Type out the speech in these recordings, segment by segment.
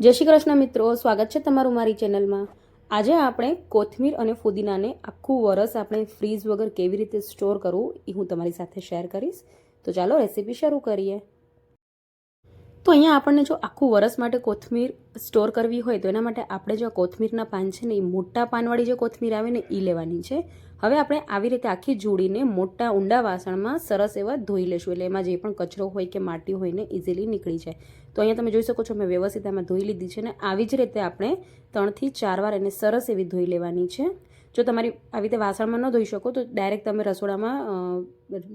જય શ્રી કૃષ્ણ મિત્રો, સ્વાગત છે તમારું મારી ચેનલમાં। આજે આપણે કોથમીર અને ફુદીનાને આખું વરસ આપણે ફ્રીઝ વગર કેવી રીતે સ્ટોર કરવું એ હું તમારી સાથે શેર કરીશ। તો ચાલો રેસીપી શરૂ કરીએ। તો અહીંયા આપણને જો આખું વરસ માટે કોથમીર સ્ટોર કરવી હોય તો એના માટે આપણે જે કોથમીરના પાન છે ને એ મોટા પાનવાળી જે કોથમીર આવે ને એ લેવાની છે। હવે આપણે આવી રીતે આખી જોડીને મોટા ઊંડા વાસણમાં સરસ એવા ધોઈ લેશું, એટલે એમાં જે પણ કચરો હોય કે માટી હોય ને ઇઝીલી નીકળી જાય। તો અહીંયા તમે જોઈ શકો છો મેં વ્યવસ્થિત એમાં ધોઈ લીધી છે ને આવી જ રીતે આપણે 3 થી 4 વાર એને સરસ એવી ધોઈ લેવાની છે। જો તમારી આવી રીતે વાસણમાં ન ધોઈ શકો તો ડાયરેક્ટ તમે રસોડામાં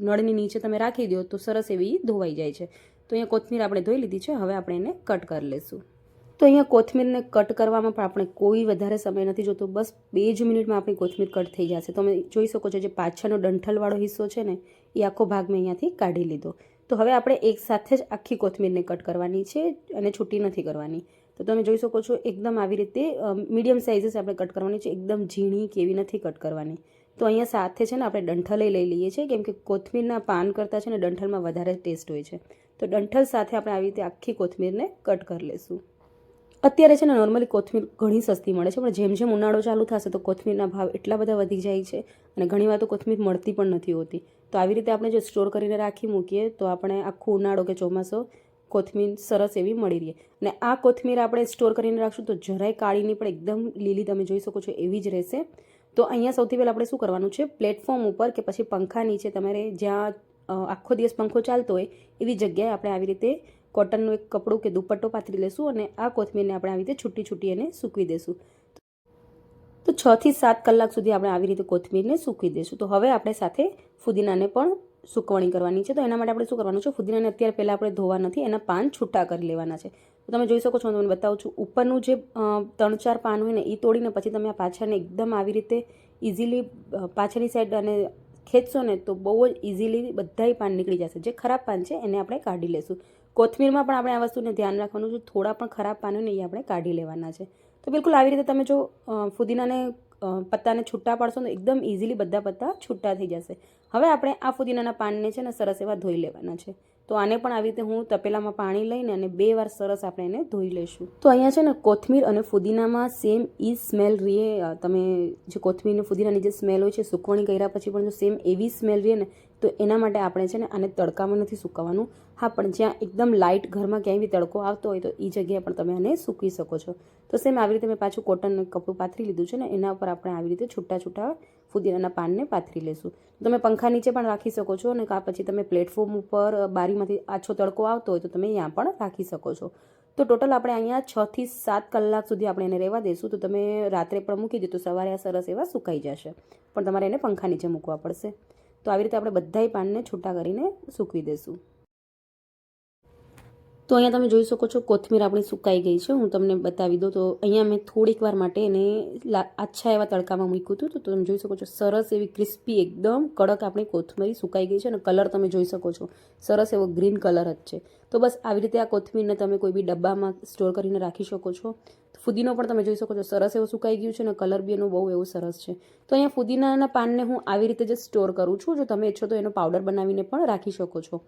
નળની નીચે તમે રાખી દો તો સરસ એવી ધોવાઈ જાય છે। તો અહીંયા કોથમીર આપણે ધોઈ લીધી છે, હવે આપણે એને કટ કરી લઈશું। તો અહીંયા કોથમીરને કટ કરવામાં પણ આપણે કોઈ વધારે સમય નથી જોતો, બસ 2 જ મિનિટમાં આપણી કોથમીર કટ થઈ જશે। તમે જોઈ શકો છો જે પાછળનો ડંઠલવાળો હિસ્સો છે ને એ આખો ભાગ મેં અહીંયાથી કાઢી લીધો। તો હવે આપણે એક સાથે જ આખી કોથમીરને કટ કરવાની છે અને છૂટી નથી કરવાની। તો તમે જોઈ શકો છો એકદમ આવી રીતે મીડિયમ સાઇઝે આપણે કટ કરવાની છે, એકદમ ઝીણી કે એવી નથી કટ કરવાની। તો અહીંયા સાથે છે ને આપણે ડંઠલ લઈ લઈએ છીએ, કેમ કે કોથમીરના પાન કરતાં છે ને ડંઠલમાં વધારે ટેસ્ટ હોય છે। તો ડંઠલ સાથે આપણે આવી રીતે આખી કોથમીરને કટ કરી લઈશું। અત્યારે છે ને નોર્મલી કોથમીર ઘણી સસ્તી મળે છે, પણ જેમ જેમ ઉનાળો ચાલુ થશે તો કોથમીરના ભાવ એટલા બધા વધી જાય છે અને ઘણીવાર તો કોથમીર મળતી પણ નથી હોતી। તો આવી રીતે આપણે જો સ્ટોર કરીને રાખી મૂકીએ તો આપણે આખો ઉનાળો કે ચોમાસો કોથમીર સરસ એવી મળી રહે। અને આ કોથમીર આપણે સ્ટોર કરીને રાખશું તો જરાય કાળી નહીં પણ એકદમ લીલી તમે જોઈ શકો છો એવી જ રહેશે। તો અહીંયા સૌથી પહેલાં આપણે શું કરવાનું છે, પ્લેટફોર્મ ઉપર કે પછી પંખા નીચે તમારે જ્યાં આખો દિવસ પંખો ચાલતો હોય એવી જગ્યાએ આપણે આવી રીતે કોટનનું એક કપડું કે દુપટ્ટો પાથરી લેશું અને આ કોથમીરને આપણે આવી રીતે છૂટી છૂટી એને સૂકવી દેશું। તો 6 થી 7 કલાક સુધી આપણે આવી રીતે કોથમીરને સૂકવી દઈશું। તો હવે આપણે સાથે ફુદીનાને પણ સૂકવણી કરવાની છે। તો એના માટે આપણે શું કરવાનું છે, ફુદીનાને અત્યારે પહેલાં આપણે ધોવા નથી, એના પાન છૂટા કરી લેવાના છે। તો તમે જોઈ શકો છો, હું તમને બતાવું છું, ઉપરનું જે 3-4 પાન હોય ને એ તોડીને પછી તમે આ પાછળને એકદમ આવી રીતે ઇઝીલી પાછળની સાઈડ અને ખેંચશો ને તો બહુ જ ઇઝીલી બધાય પાન નીકળી જશે। જે ખરાબ પાન છે એને આપણે કાઢી લેશું। કોથમીરમાં પણ આપણે આ વસ્તુને ધ્યાન રાખવાનું છે, થોડા પણ ખરાબ પાન હોય ને એ આપણે કાઢી લેવાના છે। તો બિલકુલ આવી રીતે તમે જો ફુદીનાને પત્તાને છૂટા પાડશો ને એકદમ ઇઝીલી બધા પત્તા છૂટા થઈ જશે। હવે આપણે આ ફુદીનાના પાનને છે ને સરસ એવા ધોઈ લેવાના છે। તો આને પણ આવી રીતે હું તપેલામાં પાણી લઈને અને 2 વાર સરસ આપણે એને ધોઈ લઈશું। તો અહીંયા છે ને કોથમીર અને ફુદીનામાં સેમ ઈ સ્મેલ રહે, તમે જે કોથમીર અને ફુદીનાની જે સ્મેલ હોય છે સૂકવણી કર્યા પછી પણ જો સેમ એવી સ્મેલ રહે ને તો એના માટે આપણે છે ને આને તડકામાં નથી સૂકવવાનું। હા, પણ જ્યાં એકદમ લાઇટ ઘરમાં ક્યાંય બી તડકો આવતો હોય તો એ જગ્યાએ પણ તમે આને સૂકવી શકો છો। તો સેમ આવી રીતે મેં પાછું કોટનનું કપડું પાથરી લીધું છે ને એના ઉપર આપણે આવી રીતે છૂટા છૂટા ફુદીનાના પાનને પાથરી લેશું। તમે પંખા નીચે પણ રાખી શકો છો અને કાં પછી તમે પ્લેટફોર્મ ઉપર બારીમાંથી આછો તડકો આવતો હોય તો તમે ત્યાં પણ રાખી શકો છો। તો ટોટલ આપણે અહીંયા 6 થી 7 કલાક સુધી આપણે એને રહેવા દઈશું। તો તમે રાત્રે પણ મૂકી દો તો સવારે આ સરસ એવા સુકાઈ જશે, પણ તમારે એને પંખા નીચે મૂકવા પડશે। તો આવી રીતે આપણે બધાય પાનને છૂટા કરીને સૂકવી દઈશું। તો અહીંયા તમે જોઈ શકો છો કોથમીર આપણી સુકાઈ ગઈ છે, હું તમને બતાવી દઉં। તો અહીંયા મેં થોડીક વાર માટે એને આછા એવા તડકામાં મૂક્યું હતું, તો તમે જોઈ શકો છો સરસ એવી ક્રિસ્પી એકદમ કડક આપણી કોથમીર સુકાઈ ગઈ છે અને કલર તમે જોઈ શકો છો સરસ એવો ગ્રીન કલર જ છે। તો બસ આવી રીતે આ કોથમીરને તમે કોઈ બી ડબ્બામાં સ્ટોર કરીને રાખી શકો છો। ફુદીનો પણ તમે જોઈ શકો છો સરસ એવો સુકાઈ ગયું છે અને કલર બી એનો બહુ એવું સરસ છે। તો અહીંયા ફુદીનાના પાનને હું આવી રીતે જ સ્ટોર કરું છું, જો તમે ઈચ્છો તો એનો પાવડર બનાવીને પણ રાખી શકો છો।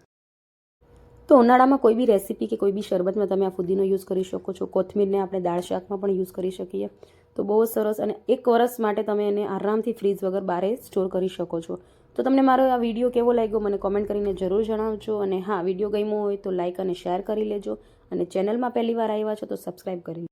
તો ઉનાળામાં કોઈ બી રેસીપી કે કોઈ બી શરબતમાં તમે આ ફુદીનો યુઝ કરી શકો છો। કોથમીરને આપણે દાળ શાકમાં પણ યુઝ કરી શકીએ, તો બહુ સરસ અને 1 વર્ષ માટે તમે એને આરામથી ફ્રીઝ વગર બારે સ્ટોર કરી શકો છો। તો તમને મારો આ વિડીયો કેવો લાગ્યો મને કોમેન્ટ કરીને જરૂર જણાવજો। અને હા, વિડીયો ગમ્યો હોય તો લાઇક અને શેર કરી લેજો અને ચેનલમાં પહેલી વાર આવ્યા છો તો સબસ્ક્રાઈબ કરી લેજો।